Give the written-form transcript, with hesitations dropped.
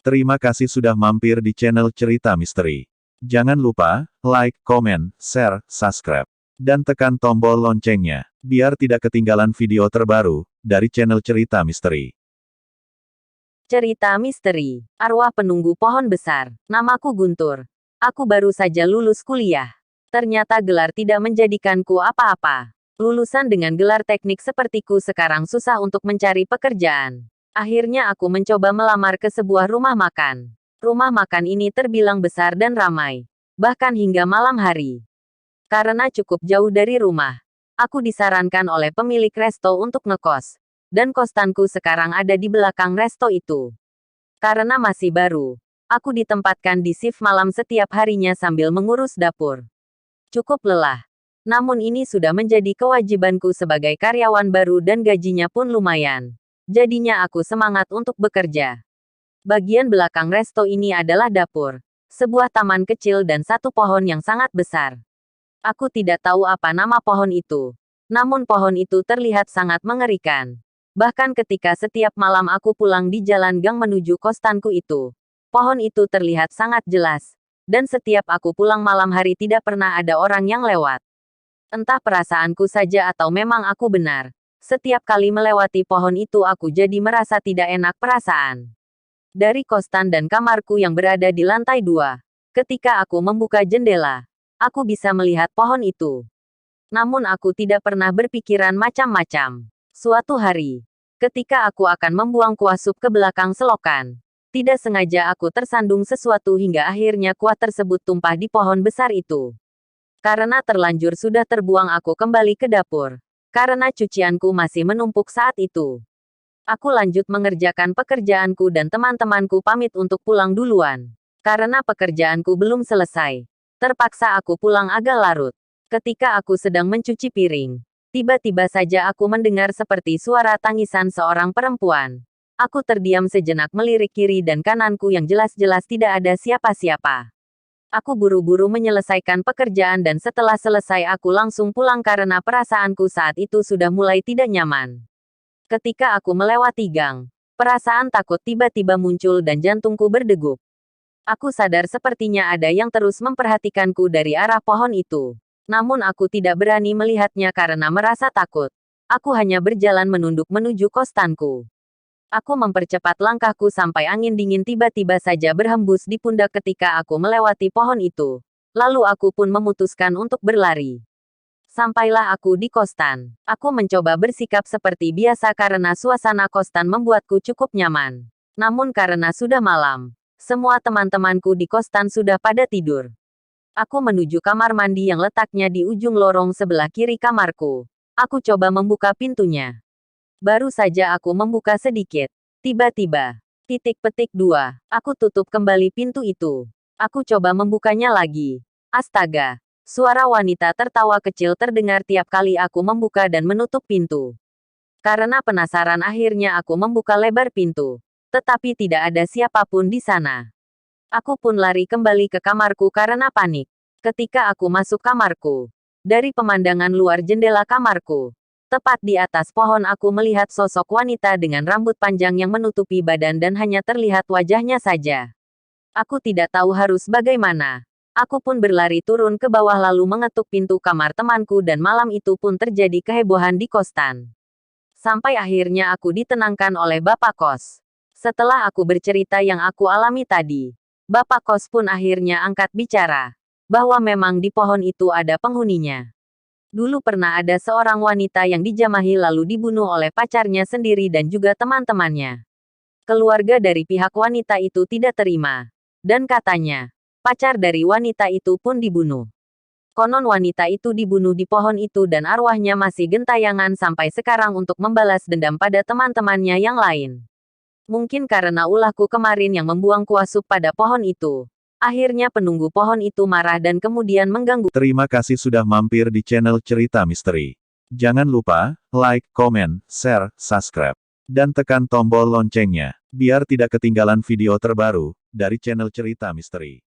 Terima kasih sudah mampir di channel Cerita Misteri. Jangan lupa, like, komen, share, subscribe, dan tekan tombol loncengnya, biar tidak ketinggalan video terbaru, dari channel Cerita Misteri. Cerita Misteri, Arwah Penunggu Pohon Besar. Namaku Guntur. Aku baru saja lulus kuliah. Ternyata gelar tidak menjadikanku apa-apa. Lulusan dengan gelar teknik sepertiku sekarang susah untuk mencari pekerjaan. Akhirnya aku mencoba melamar ke sebuah rumah makan. Rumah makan ini terbilang besar dan ramai. Bahkan hingga malam hari. Karena cukup jauh dari rumah, aku disarankan oleh pemilik resto untuk ngekos. Dan kostanku sekarang ada di belakang resto itu. Karena masih baru, aku ditempatkan di shift malam setiap harinya sambil mengurus dapur. Cukup lelah. Namun ini sudah menjadi kewajibanku sebagai karyawan baru dan gajinya pun lumayan. Jadinya aku semangat untuk bekerja. Bagian belakang resto ini adalah dapur, sebuah taman kecil dan satu pohon yang sangat besar. Aku tidak tahu apa nama pohon itu. Namun pohon itu terlihat sangat mengerikan. Bahkan ketika setiap malam aku pulang di jalan gang menuju kostanku itu, pohon itu terlihat sangat jelas. Dan setiap aku pulang malam hari tidak pernah ada orang yang lewat. Entah perasaanku saja atau memang aku benar. Setiap kali melewati pohon itu aku jadi merasa tidak enak perasaan. Dari kostan dan kamarku yang berada di lantai 2, ketika aku membuka jendela, aku bisa melihat pohon itu. Namun aku tidak pernah berpikiran macam-macam. Suatu hari, ketika aku akan membuang kuah sup ke belakang selokan, tidak sengaja aku tersandung sesuatu hingga akhirnya kuah tersebut tumpah di pohon besar itu. Karena terlanjur sudah terbuang aku kembali ke dapur. Karena cucianku masih menumpuk saat itu. Aku lanjut mengerjakan pekerjaanku dan teman-temanku pamit untuk pulang duluan. Karena pekerjaanku belum selesai. Terpaksa aku pulang agak larut. Ketika aku sedang mencuci piring, tiba-tiba saja aku mendengar seperti suara tangisan seorang perempuan. Aku terdiam sejenak melirik kiri dan kananku yang jelas-jelas tidak ada siapa-siapa. Aku buru-buru menyelesaikan pekerjaan dan setelah selesai aku langsung pulang karena perasaanku saat itu sudah mulai tidak nyaman. Ketika aku melewati gang, perasaan takut tiba-tiba muncul dan jantungku berdegup. Aku sadar sepertinya ada yang terus memperhatikanku dari arah pohon itu. Namun aku tidak berani melihatnya karena merasa takut. Aku hanya berjalan menunduk menuju kostanku. Aku mempercepat langkahku sampai angin dingin tiba-tiba saja berhembus di pundak ketika aku melewati pohon itu. Lalu aku pun memutuskan untuk berlari. Sampailah aku di kostan. Aku mencoba bersikap seperti biasa karena suasana kostan membuatku cukup nyaman. Namun karena sudah malam, semua teman-temanku di kostan sudah pada tidur. Aku menuju kamar mandi yang letaknya di ujung lorong sebelah kiri kamarku. Aku coba membuka pintunya. Baru saja aku membuka sedikit. Tiba-tiba, !2. Aku tutup kembali pintu itu. Aku coba membukanya lagi. Astaga! Suara wanita tertawa kecil terdengar tiap kali aku membuka dan menutup pintu. Karena penasaran akhirnya aku membuka lebar pintu. Tetapi tidak ada siapapun di sana. Aku pun lari kembali ke kamarku karena panik. Ketika aku masuk kamarku, dari pemandangan luar jendela kamarku, tepat di atas pohon aku melihat sosok wanita dengan rambut panjang yang menutupi badan dan hanya terlihat wajahnya saja. Aku tidak tahu harus bagaimana. Aku pun berlari turun ke bawah lalu mengetuk pintu kamar temanku dan malam itu pun terjadi kehebohan di kostan. Sampai akhirnya aku ditenangkan oleh Bapak Kos. Setelah aku bercerita yang aku alami tadi, Bapak Kos pun akhirnya angkat bicara. Bahwa memang di pohon itu ada penghuninya. Dulu pernah ada seorang wanita yang dijamahi lalu dibunuh oleh pacarnya sendiri dan juga teman-temannya. Keluarga dari pihak wanita itu tidak terima. Dan katanya, pacar dari wanita itu pun dibunuh. Konon wanita itu dibunuh di pohon itu dan arwahnya masih gentayangan sampai sekarang untuk membalas dendam pada teman-temannya yang lain. Mungkin karena ulahku kemarin yang membuang kuah sup pada pohon itu. Akhirnya penunggu pohon itu marah dan kemudian mengganggu. Terima kasih sudah mampir di channel Cerita Misteri. Jangan lupa, like, komen, share, subscribe, dan tekan tombol loncengnya, biar tidak ketinggalan video terbaru, dari channel Cerita Misteri.